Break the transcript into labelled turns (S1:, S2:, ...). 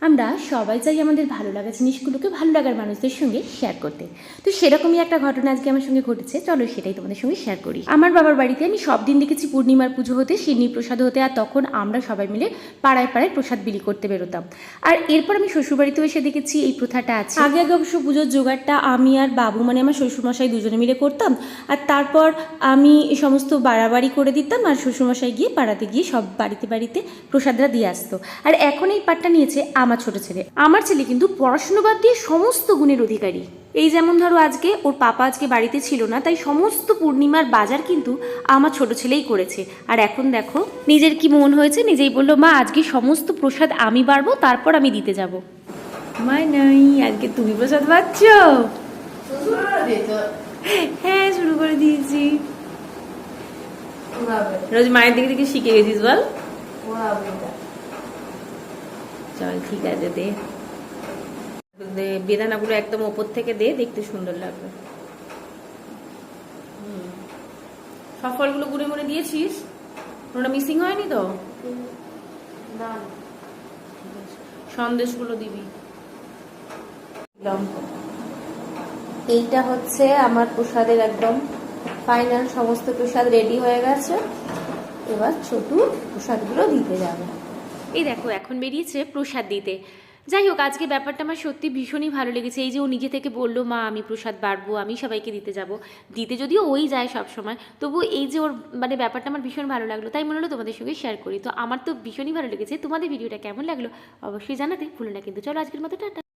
S1: আমরা সবাই চাই আমাদের ভালো লাগা জিনিসগুলোকে ভালো লাগার মানুষদের সঙ্গে শেয়ার করতে। তো সেরকমই একটা ঘটনা আজকে আমার সঙ্গে ঘটেছে, চলো সেটাই তোমাদের সঙ্গে শেয়ার করি। আমার বাবার বাড়িতে আমি সব দিন দেখেছি পূর্ণিমার পুজো হতে, সিন্নি প্রসাদ হতে, আর তখন আমরা সবাই মিলে পাড়ায় পাড়ায় প্রসাদ বিলি করতে বেরোতাম। আর এরপর আমি শ্বশুরবাড়িতেও এসে দেখেছি এই প্রথাটা আছে। আগে আগে অবশ্য পুজোর জোগাড়টা আমি আর বাবু মানে আমার শ্বশুরমশাই দুজনে মিলে করতাম, আর তারপর আমি এই সমস্ত বাড়াবাড়ি করে দিতাম, আর শ্বশুরমশাই গিয়ে পাড়াতে গিয়ে সব বাড়িতে বাড়িতে প্রসাদরা দিয়ে আসতো। আর এখন এই পাটটা নিয়েছে আমার ছোট ছেলে। আমার ছেলে কিন্তু পড়াশুনো বাদ দিয়ে সমস্ত গুণের অধিকারী। এই যেমন ধরো আজকে ওর পাপা আজকে বাড়িতে ছিল না, তাই সমস্ত পূর্ণিমার বাজার কিন্তু আমার ছোট ছেলেই করেছে। আর এখন দেখো নিজের কি মন হয়েছে, নিজেই বললো মা আজকে সমস্ত প্রসাদ আমি বাড়বো, তারপর আমি দিতে যাব। মাই নাই, আজকে তুমি প্রসাদ পাচ্ছ? হ্যাঁ শুরু করে দিয়েছি। রোজ মায়ের দিকে দিকে শিখে গেছিস বল। চল ঠিক আছে, দে বেদানাগুলো একদম ওপর থেকে দে, দেখতে সুন্দর লাগবে। সব ফলগুলো গুনে গুনে দিয়েছিস? ওটা মিসিং হয়নি তো? সন্দেশগুলো দিবি। এইটা হচ্ছে আমার প্রসাদের একদম ফাইনাল, সমস্ত প্রসাদ রেডি হয়ে গেছে। এবার ছোটু প্রসাদগুলো দিতে যাবে। এই দেখো এখন বেরিয়েছে প্রসাদ দিতে। যাই হোক, আজকে ব্যাপারটা আমার সত্যি ভীষণই ভালো লেগেছে। এই যে ও নিজে থেকে বললো মা আমি প্রসাদ বাড়বো, আমি সবাইকে দিতে যাব। দিতে যদিও ওই যায় সব সময়, তবু এই যে ওর মানে ব্যাপারটা আমার ভীষণ ভালো লাগলো, তাই মনে হলো তোমাদের সঙ্গে শেয়ার করি। তো আমার তো ভীষণই ভালো লেগেছে। তোমাদের ভিডিওটা কেমন লাগলো অবশ্যই জানাতে ভুলো না কিন্তু। চলো আজকের মতো টাটা।